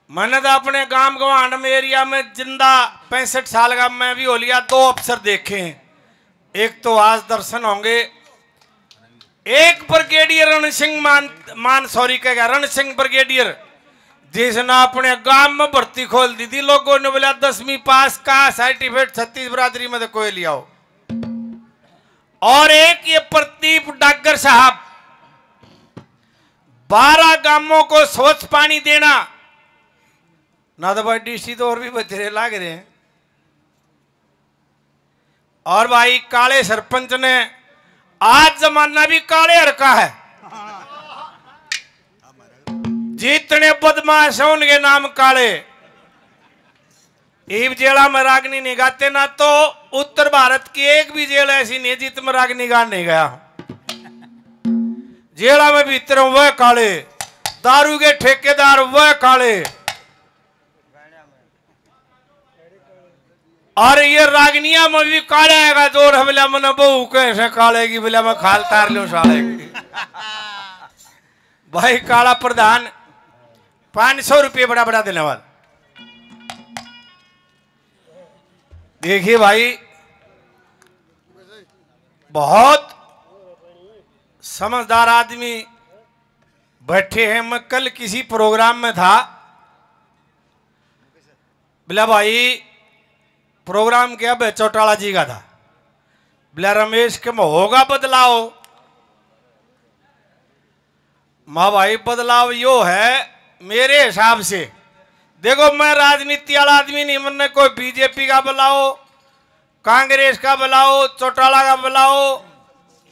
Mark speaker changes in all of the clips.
Speaker 1: मैंने तो अपने गांव गवांड में एरिया में जिंदा 65 साल का मैं भी हो लिया 2 अफसर देखे हैं। एक तो आज दर्शन होंगे, एक ब्रिगेडियर रण सिंह रण सिंह ब्रिगेडियर जिसने अपने गांव में भर्ती खोल दी थी। लोगों ने बोला 10वीं पास का सर्टिफिकेट छत्तीस बरादरी में तो कोई लिया हो। और एक ये प्रदीप डागर साहब 12 गांवों को स्वच्छ पानी देना ना तो भाई डीसी तो और भी बथेरे लाग रहे हैं। और भाई काले सरपंच ने आज जमाना भी काले रखा है। जितने बदमाश हैं उनके नाम काले। ईब जेला में रागनी निगाहते ना तो उत्तर भारत की एक भी जेल ऐसी नहीं जित में रागनी गाड़ नहीं गया। जेला में भीतर वह काले, दारू के ठेकेदार वह काले, और ये रागनिया में भी काले आएगा। जोर हमला मन बहू कैसे काले की बोला मैं खाल तार लो साले की। भाई काला प्रधान 500 रुपये बड़ा बड़ा धन्यवाद। देखिए भाई बहुत समझदार आदमी बैठे हैं। मैं कल किसी प्रोग्राम में था, बोला भाई प्रोग्राम क्या भाई चौटाला जी का था। बोला रमेश के में होगा बदलाव। माँ भाई बदलाव यो है मेरे हिसाब से। देखो मैं राजनीति वाला आदमी नहीं, मैंने कोई बीजेपी का बुलाओ, कांग्रेस का बुलाओ, चौटाला का बुलाओ,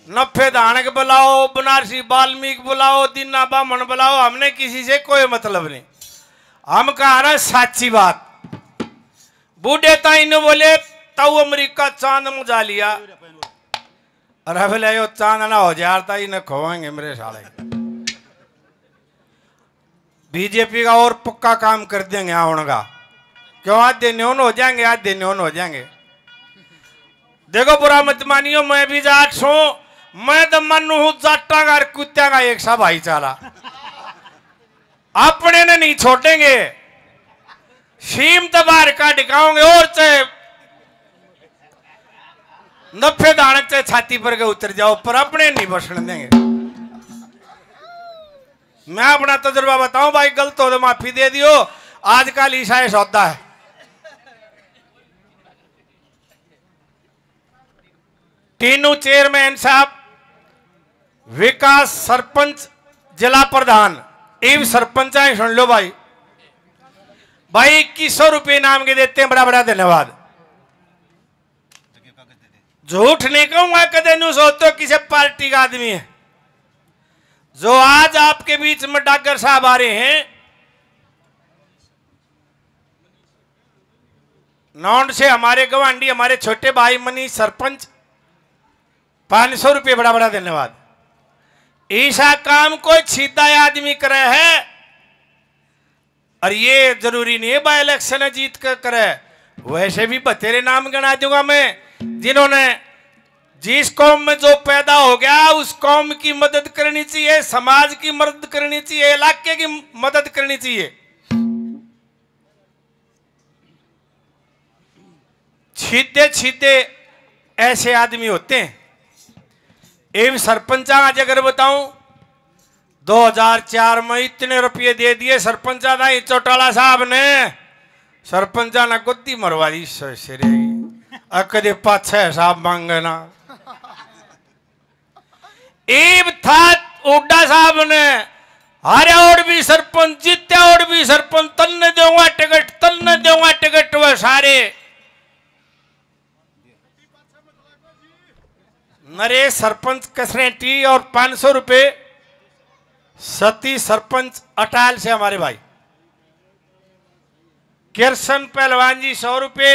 Speaker 1: नफे दान के बुलाओ, बनारसी वाल्मीकि बुलाओ, दीना बामन बुलाओ, हमने किसी से कोई मतलब नहीं। हम कह रहे साची बात। बूढ़े ताई ने बोले ताऊ अमेरिका चांद में जा लिया। अरे बोले यो चांद ना हो जाए ताई न खोएंगे मेरे साले। बीजेपी का और पक्का काम कर देंगे उनका। क्यों आज दिन हो जाएंगे, आज दिन हो जाएंगे। देखो बुरा मत मानियो, मैं भी जाट हूं। मैं तो मन हूं जाटा का कुत्ता का एक सा भाईचारा। अपने ने नहीं छोड़ेंगे। सीम तो बाहर का दिखाओगे और चाहे नफे दाने चाहे छाती पर के उतर जाओ, पर अपने नहीं बसने देंगे। मैं अपना तजुर्बा बताऊं भाई, गलत हो तो माफी दे दियो। आजकल ईसाई सौदा है। तीनों चेयरमैन साहब, विकास सरपंच, जिला प्रधान, एवं सरपंच है। सुन लो भाई, भाई 2100 रुपये नाम के देते हैं। बड़ा बड़ा धन्यवाद। झूठ नहीं कहूंगा, कदे नहीं सोचते किसी पार्टी का आदमी है। जो आज आपके बीच में डागर साहब आ रहे हैं, नौंड से हमारे गवांडी, हमारे छोटे भाई मनीष सरपंच, 500 रुपये बड़ा बड़ा धन्यवाद। ऐसा काम कोई सीधा आदमी करे है, और ये जरूरी नहीं है बाई इलेक्शन जीत कर करे। वैसे भी बतेरे नाम गिना दूंगा मैं, जिन्होंने जिस कौम में जो पैदा हो गया उस कौम की मदद करनी चाहिए, समाज की मदद करनी चाहिए, इलाके की मदद करनी चाहिए। सीधे सीधे ऐसे आदमी होते हैं। एवं सरपंच आज अगर बताऊं 2004 में इतने रुपये दे दिए सरपंचा था चौटाला साहब ने। सरपंचा ने गुद्दी मरवा दी कदे पाछे साहब मांगे ना। एब था ओडा साहब ने हारे और भी सरपंच, जीते और भी सरपंच, तन्ने दूंगा टिकट, तन्ने दूंगा टिकट। वह सारे नरेश सरपंच कसरेटी और 500 रुपये सती सरपंच अटाल से हमारे भाई। किरसन पहलवान जी 100 रुपये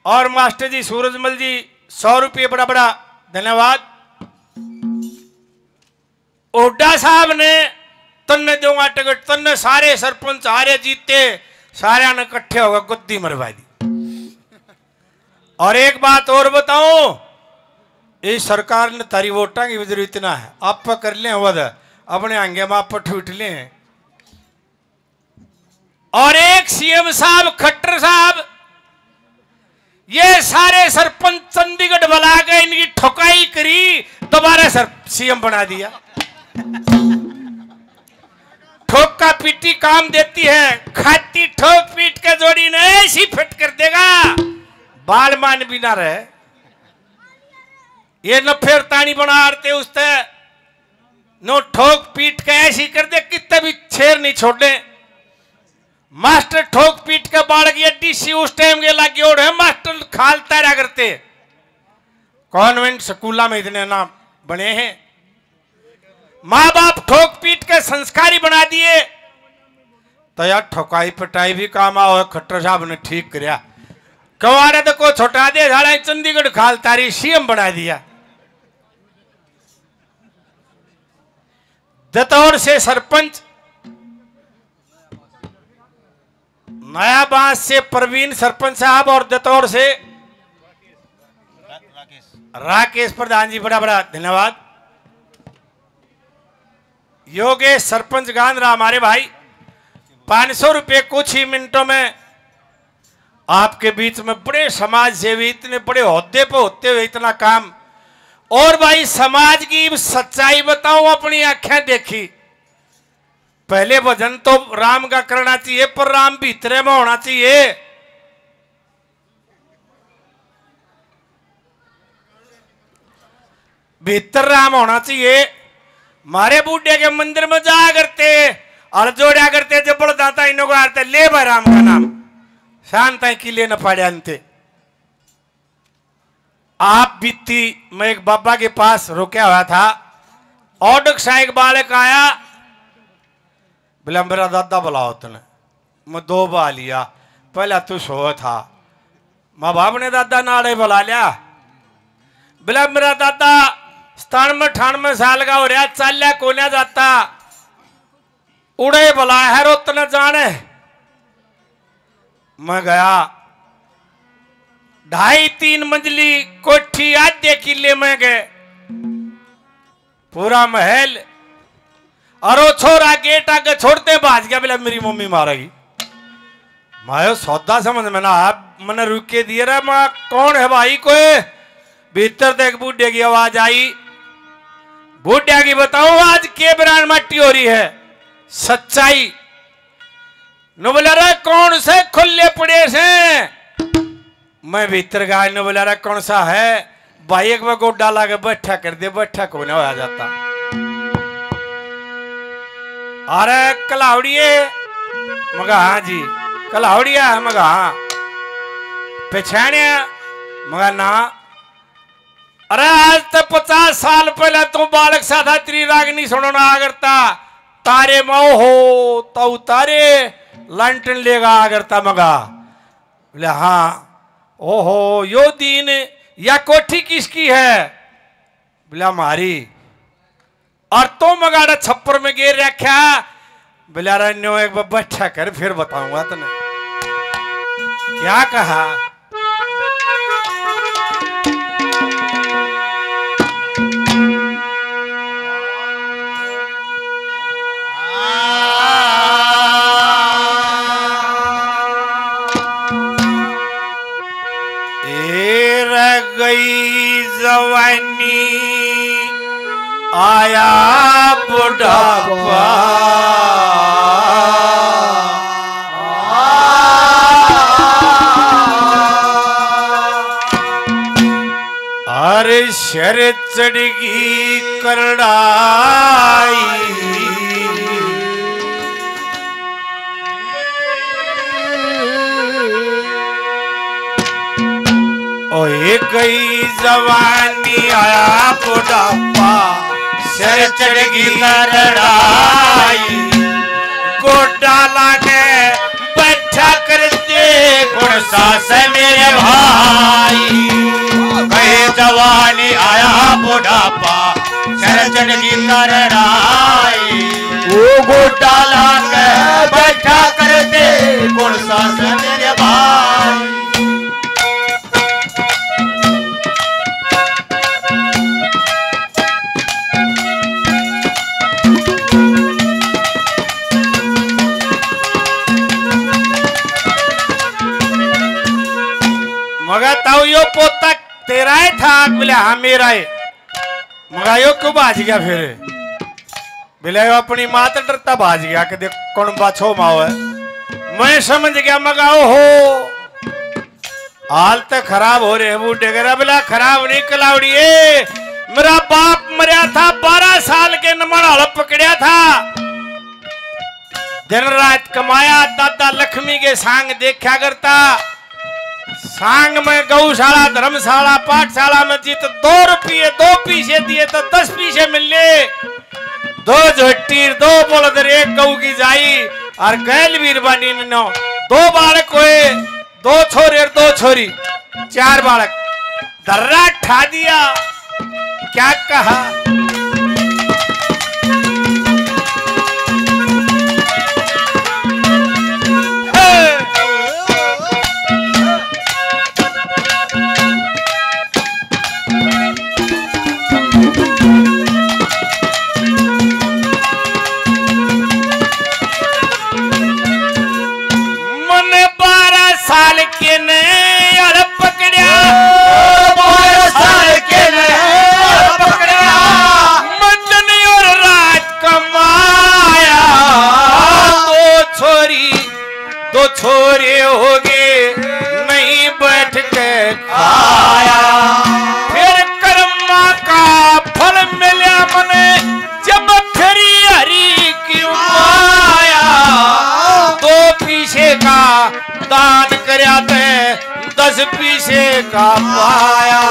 Speaker 1: और मास्टर जी सूरजमल जी 100 रुपये बड़ा बड़ा धन्यवाद। ओडा साहब ने तन्ने दूंगा टिकट, तन्ने सारे सरपंच हारे जीते, सारे ने इकट्ठे होकर गुद्दी मरवा दी। और एक बात और बताऊं, इस सरकार ने तारी वोटा की वजह इतना है, आप कर ले वध अपने आंगे में आप ठूट ले। और एक सीएम साहब खट्टर साहब, ये सारे सरपंच चंडीगढ़ बुला के इनकी ठोकाई करी, दोबारा सीएम बना दिया। ठोका पीटी काम देती है, खाती ठोक पीट के जोड़ी ने ऐसी फिट कर देगा, बाल मान भी ना रहे। ये न फिर तानी बनाते उसते, नो ठोक पीट के ऐसी कर दे, कितने भी छेर नहीं छोड़े। मास्टर ठोक पीट के बाढ़ की अड्डी सी उस टाइम के लागे और है मास्टर खालता रहा करते। कॉन्वेंट स्कूलों में इतने नाम बने हैं, माँ बाप ठोक पीट के संस्कारी बना दिए, तो यार ठोकाई पटाई भी काम आओ। खट्टर साहब ने ठीक कराया, कवाड़े तो को छोटा दे झाड़ा चंडीगढ़ खाल तारी सीएम बना दिया। दतौर से सरपंच, नया बांस से प्रवीण सरपंच साहब और दतौर से राकेश प्रधान जी, बड़ा बड़ा धन्यवाद। योगेश सरपंच गांधरा हमारे भाई, 500 रुपए कुछ ही मिनटों में आपके बीच में। बड़े समाज सेवी, इतने बड़े ओहदे पे होते हुए इतना काम। और भाई समाज की सच्चाई बताऊं, अपनी आंखें देखी। पहले भजन तो राम का करना चाहिए, पर राम भीतरे में होना चाहिए। भीतर राम होना चाहिए। मारे बूढ़े के मंदिर में जाया करते, और जोड़ा करते, जब बड़ दाता इन्हों को आते, ले भाई राम का नाम, शांत किले न पाड़े अंते। आप बीती मैं एक बाबा के पास रुका हुआ था, ऑडक सा एक बालक आया, बोला मेरा दादा बुलाओ तूने। मैं 2 बार लिया, पहला तू सो था। माँ बाप ने दादा नाड़े बुला लिया, बोला मेरा दादा 97-98 साल का हो रहा, चाल्या कोने जाता, उड़े बुला है रोत न जाने। मैं गया, 2.5-3 मंजिली कोठी आधे किले में गए, पूरा महल, और वो छोरा गेट आगे छोड़ते भाज गया, बोला मेरी मम्मी मारेगी। मैं सौदा समझ में ना, आप मैंने रुक के दिए रहा। माँ कौन है भाई? कोई भीतर देख बूढ़े की आवाज आई। बूढ़ा की बताऊं आज के ब्रांड मट्टी हो रही है, सच्चाई न। बोला रहा कौन से खुले पड़े से? मैं भीतर गया न। बोला रहा कौन सा है भाई? एक बार गोड्डा ला के बैठा कर दे, बैठा को ना हो जाता। अरे कलावड़िए? मगा हाँ जी। कलावड़िया? मगा हाँ। पहचानिया? मगा ना। अरे आज तक 50 साल पहले तू बालक सा था, तेरी रागनी सुनना करता, तारे मऊ हो तो तारे लंटन लेगा करता। मगा बोले हाँ। ओहो यो दीन या कोठी किसकी है? बोला हमारी। और तो मगाड़ा छप्पर में गिर रखा। बोला रो एक बार बैठा कर, फिर बताऊंगा तूने। क्या कहा? जवानी आया बुढ़ापा, अरे शर चढ़गी करड़ाई, ओए गई जवानी आया बुढ़ापा, सर चढ़गी करड़ाई, गोड्डा लागे बैठा कर दे गुण सास मेरे भाई। गई जवानी आया बुढ़ापा, सर चढ़गी करड़ाई, वो गोड्डा लागे बैठा कर दे गुण सास मेरे भाई। मगा ताऊ यो पोता तेरा ही था? बोले हाँ मेरा है। मगा यो क्यों भाज गया फिर? बोले अपनी माँ तो डरता भाज गया कि देख कौन बाछो माओ है। मैं समझ गया मगा हो हाल तो खराब हो रहे बूढ़े करा। बोला खराब नहीं कलावड़िए, मेरा बाप मरिया था 12 साल के नमन पकड़िया था, दिन रात कमाया, दादा लक्ष्मी के सांग देखा करता। सांग में गौशाला धर्मशाला पाठशाला में जीत 2 रुपये 2 पैसे दिए तो 10 पैसे मिले। 2 झोटी 2 बोलदर 1 गऊ की जाई और गैल वीरबानी ने 2 बालक हुए, 2 छोरे और 2 छोरी, 4 बालक। दर्रा ठा दिया। क्या कहा? छोरे हो गए नहीं बैठ के खाया, फिर कर्मा का फल मिला मने जब फिरी हरी की माया। 2 पैसे का दान करया ते 10 पैसे का पाया।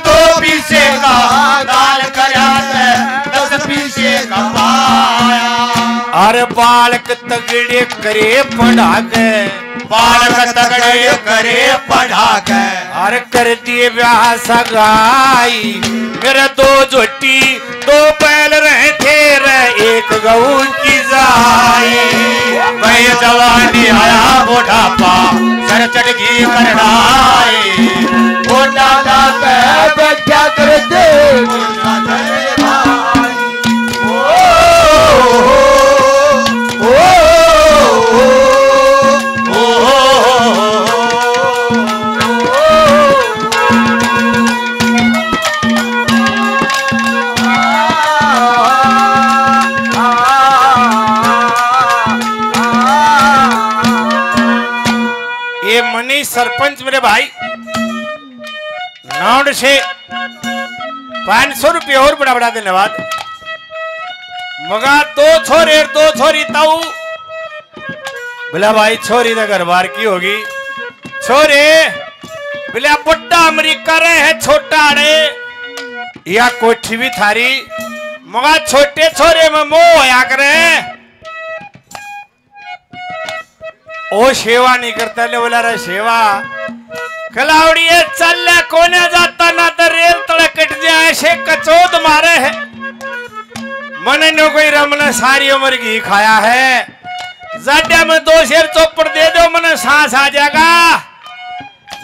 Speaker 2: 2 पैसे का दान करया ते 10 पैसे का पाया।
Speaker 1: अरे बालक तगड़े करे पढ़ा के,
Speaker 2: बालक तगड़े करे पढ़ा के,
Speaker 1: अरे कर दिए ब्याह सगाई। मेरे 2 झोटी 2 बैल रहे थे रे 1 गऊ की जाई।
Speaker 2: मैं जवानी आया बुढ़ापा सर चढ़गी करनाई। बुढ़ापा पे क्या कर दे
Speaker 1: सरपंच मेरे भाई नाउड से 500 रुपये और बड़ा बड़ा धन्यवाद। मगा 2 छोरे 2 छोरी ताऊ। बोला भाई छोरी तो घर बार की होगी। छोरे बोले बुड्ढा अमेरिका रहे है छोटा रे या कोठी भी थारी। मगा छोटे छोरे में मोह होया करे ओ सेवा नहीं करता। ले बोला रे सेवा कलावड़ी चल कोने जाता ना तो रेल तड़े कट जाए ऐसे कचोद मारे है। मने नो कोई रमने सारी उम्र घी खाया है। जाड्या में 2 शेर चौपड़ दे दो मने सांस आ जाएगा।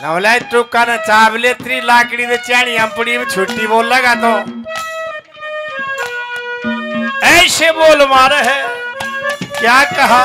Speaker 1: नवला टुका न चावले 3 लाकड़ी दे चाणी अंपड़ी में छुट्टी बोल लगा तो ऐसे बोल मारे है। क्या कहा?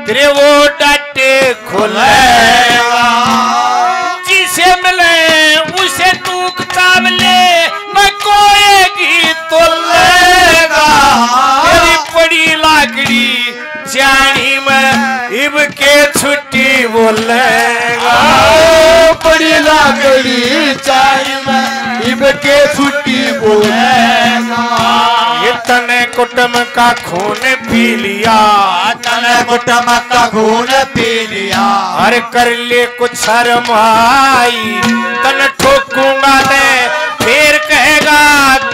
Speaker 1: तेरे वो डाटे खोलेगा। जिसे मिले उसे तू चावले न कोएगी तो लेगा। तेरी पड़ी लाकड़ी चाणी में इब के छुट्टी बोलेगा।
Speaker 2: पड़ी लाकड़ी चाणी में इब के छुट्टी बोलेगा।
Speaker 1: तने कुटुम का खून पी लिया,
Speaker 2: तने कुटुम का खून पी लिया।
Speaker 1: अरे कर ले कुछ शर्म आई तन ठोकूंगा मैं फिर कहेगा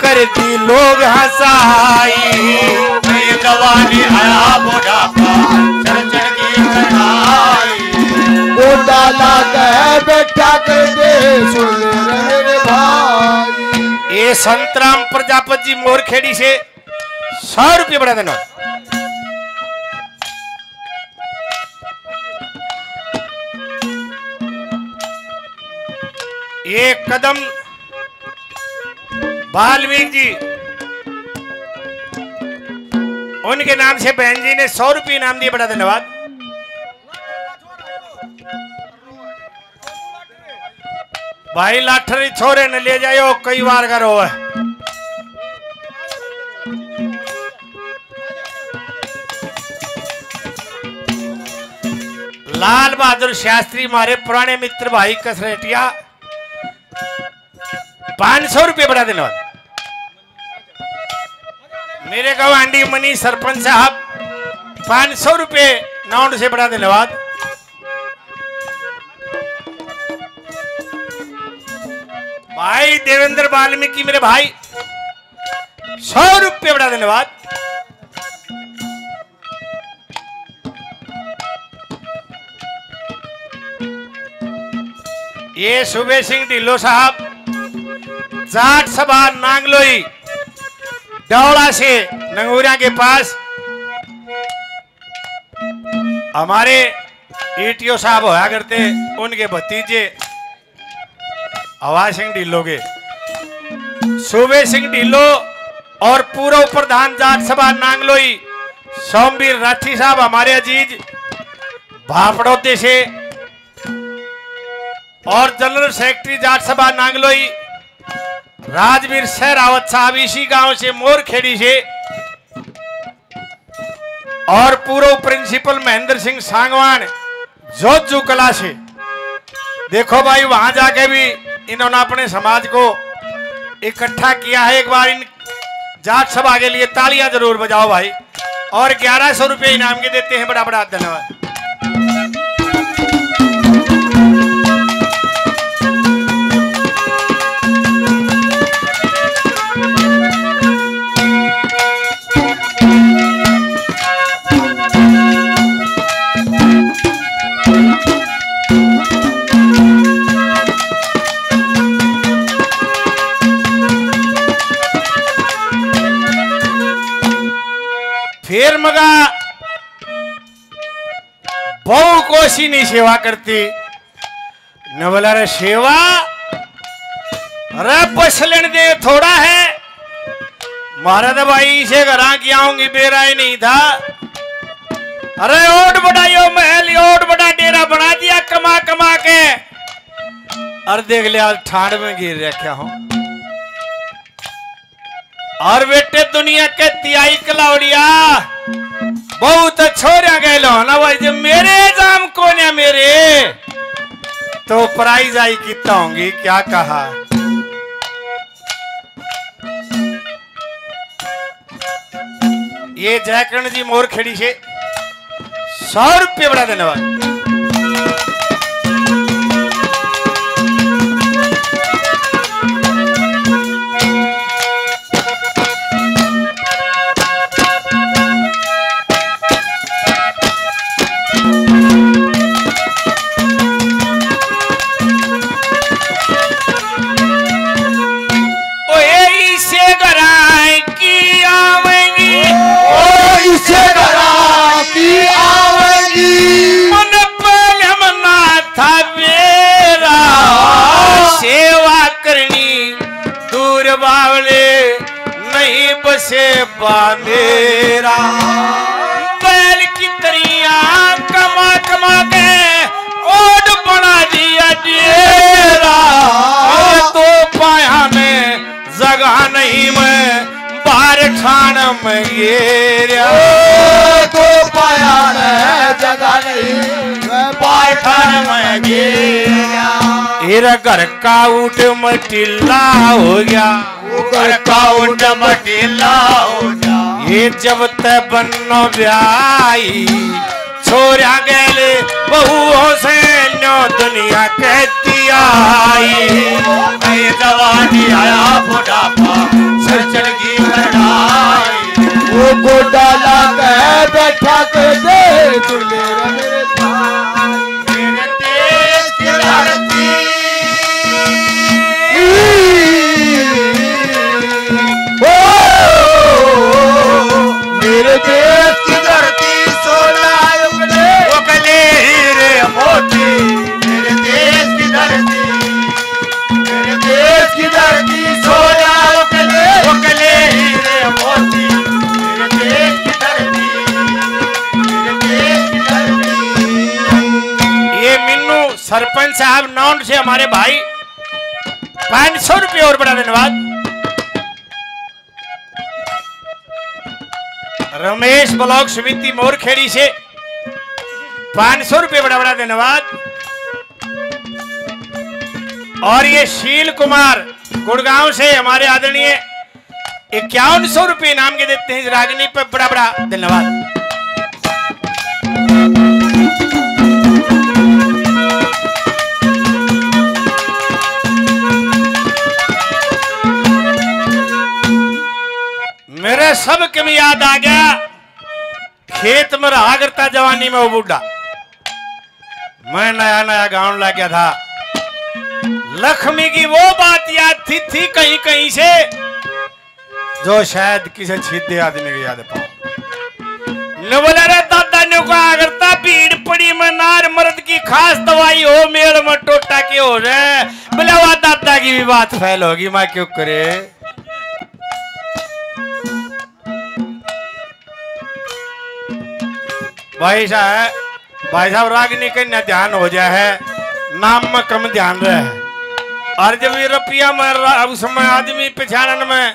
Speaker 1: कर दी लोग हंसाई।
Speaker 2: जवानी आया बुढ़ापा चढ़ चढ़ की करना
Speaker 3: बैठा कर दे सुन ले मेरे भाई।
Speaker 1: ये संतराम प्रजापति जी मोरखेड़ी से 100 रुपये बढ़ा देना। ये कदम वाल्मीकि जी उनके नाम से बहन जी ने 100 रुपये इनाम दिए, बड़ा धन्यवाद। भाई लाठरी छोरे ने ले जाओ, कई बार करो है। लाल बहादुर शास्त्री हमारे पुराने मित्र भाई कसरेटिया 500 रुपये बढ़ा धन्यवाद। मेरे गवांडी मनी सरपंच साहब 500 रुपये नाउंड से बढ़ा धन्यवाद। भाई देवेंद्र वाल्मीकि मेरे भाई 100 रुपये बढ़ा धन्यवाद। ये सुबह सिंह ढिल्लो साहब जाट सभा नांगलोई डौड़ा से नंगूरिया के पास हमारे ईटीओ साहब होया करते, उनके भतीजे हवा सिंह ढिल्लो के सुबह सिंह ढिल्लो और पूर्व प्रधान जाट सभा नांगलोई सोमवीर राठी साहब हमारे अजीज भापड़ौते से और जनरल सेक्रेटरी जाट सभा नांगलोई राजवीर सहरावत साहब इसी गांव से मोरखेड़ी से और पूर्व प्रिंसिपल महेंद्र सिंह सांगवान जोजू कला से। देखो भाई वहां जाके भी इन्होंने अपने समाज को इकट्ठा किया है। एक बार इन जाट सभा के लिए तालियां जरूर बजाओ भाई। और 1100 रुपये इनाम के देते हैं, बड़ा बड़ा धन्यवाद। फिर मगा बहु कोशी नहीं सेवा करती न बोला रे सेवा अरे पसलन दे थोड़ा है मारा तो भाई से घर की आऊंगी बेरा ही नहीं था। अरे ओट बढ़ाइयो महल ओट बड़ा डेरा बना दिया कमा कमा के। अरे देख लिया ठांड में गिर रखा हूं। और बेटे दुनिया के तिहाई कलावड़िया बहुत छोरिया गए लो ना भाई, जब मेरे जाम कौन है मेरे तो प्राइज आई कितना होंगी क्या कहा। ये जयकर्ण जी मोरखेड़ी से 100 रुपये बड़ा धन्यवाद। से बांधेरा बैल की तरिया कमा कमा के ओड बना दिया डेरा। तो पाया में जगह नहीं मैं बाहर ठाण में गिरा।
Speaker 3: तो पाया में जगह नहीं मैं बाहर ठाण में गिरा।
Speaker 1: तेरा घर का ऊट मटिल्ला हो गया,
Speaker 3: घर का ऊट मटिल्ला हो गया।
Speaker 1: ये जब तक बनो ब्याई छोरा गले बहुओं से नो दुनिया कहती आई।
Speaker 3: जवानी आया बुढ़ापा सिर चढ़ की लड़ाई। वो गोडाला कह बैठा कर दे तुले मेरे देश की लड़ती
Speaker 1: चेयरमैन साहब नौंड से हमारे भाई 500 रुपये और बड़ा धन्यवाद। रमेश ब्लॉक समिति मोरखेड़ी से 500 रुपये बड़ा बड़ा धन्यवाद। और ये शील कुमार गुड़गांव से हमारे आदरणीय 5100 रुपये इनाम के देते हैं। रागनी पर बड़ा बड़ा धन्यवाद। मेरे सब के में याद आ गया, खेत में रहा करता जवानी में वो बूढ़ा। मैं नया नया गाँव ला गया था। लक्ष्मी की वो बात याद थी कहीं कहीं से, जो शायद किसी छीदे आदमी को याद पाओ। न बोला रे दादा ने कहा करता, भीड़ पड़ी में नार मर्द की खास दवाई हो, मेल में टोटा के हो रहे। बोला वह दादा की भी बात फैल होगी, मैं क्यों करे। भाई साहब रागनी कन्या ध्यान हो जाए है, नाम में कम ध्यान रहे। और जब ये रुपया में उस समय आदमी पहचानन में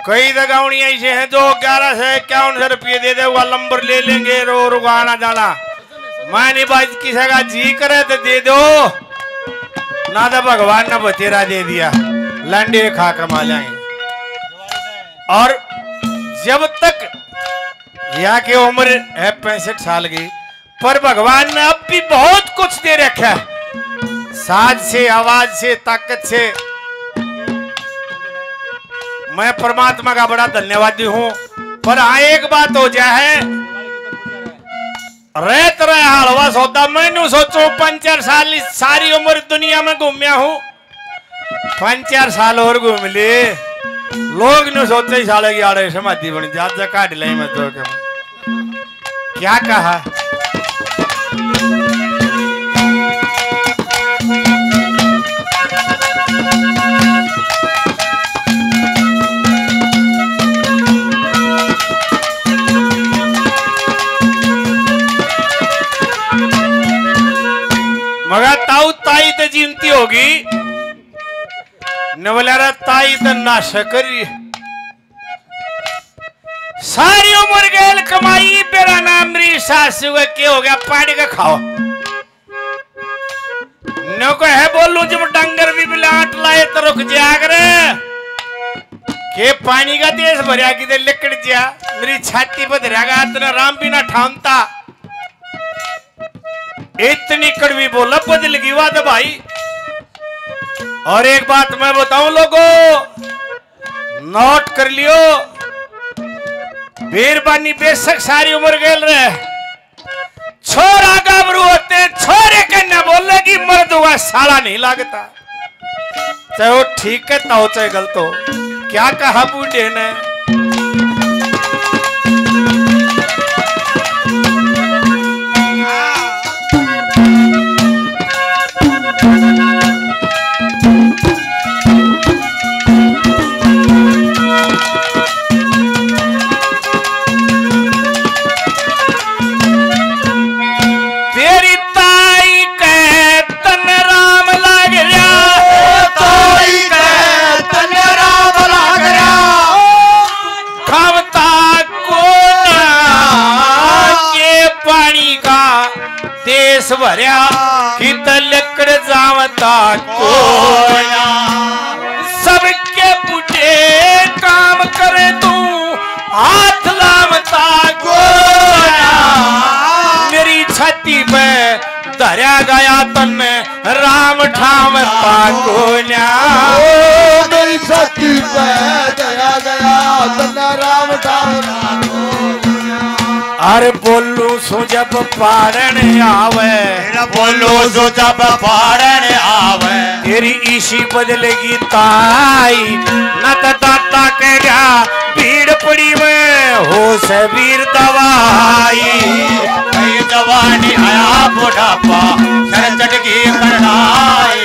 Speaker 1: कई दगावणी ऐसे हैं जो 11 से 51 रुपये दे दे, वो नंबर ले लेंगे रो आना जाना। मैं नहीं भाई किसी का जी करे तो दे दो, ना तो भगवान ने बतेरा दे दिया, लंडे खा कमा जाएंगे। और जब तक यहाँ की उम्र है 65 साल की, पर भगवान ने अब भी बहुत कुछ दे रखा है, साज से, आवाज से, ताकत से। मैं परमात्मा का बड़ा धन्यवादी हूं। पर हाँ एक बात हो जाए, रेत रहे हलवा सौदा। मैंने सोचो 5-4 साल सारी उम्र दुनिया में घूमया हूं, 5-4 साल और घूम ले। लोग ने सोचे ही साले की आड़े समाधि बन जा काट ले। मैं तो क्या कहा, मगर ताऊ ताई तो जीनती होगी, नवलारा ताई तो नाशक करी। सारी उम्र गेल कमाई, मेरा नाम मेरी सासू का क्या हो गया, पानी का खाओ। नो को है बोलूं जब डंगर भी बिलाट लाए तो रुक जाग रे, के पानी का देश भरिया की दे लिकड़ जा, मेरी छाती पर धरेगा इतना राम भी ना ठामता। इतनी कड़वी बोला बदल गई बात भाई। और एक बात मैं बताऊं लोगों, नोट कर लियो, बेरबानी बेशक सारी उम्र गेल रहे, छोरा गाभरू होते छोरे कन्या बोले कि मर्द हुआ साला नहीं लगता, चाहे वो ठीक कहता हो चाहे गलत हो। क्या कहा बूढ़े ने, भरिया कि लकड़ जावता कोया, सबके बुढ़े काम करे तू हाथ लावता कोया। मेरी छाती पे धरिया गया तन राम ठामता कोया,
Speaker 3: मेरी छाती पे धरिया गया तन राम ठामता कोया।
Speaker 1: अरे बोलू सो जब पारण आवे,
Speaker 2: बोलो सो जब पारण आवे,
Speaker 1: तेरी ईशी बदलेगी ताई, न तो दाता कहेगा भीड़ पड़ी में हो से वीर दवाई।
Speaker 2: जवानी आया बुढ़ापा सर चटकी करनाई,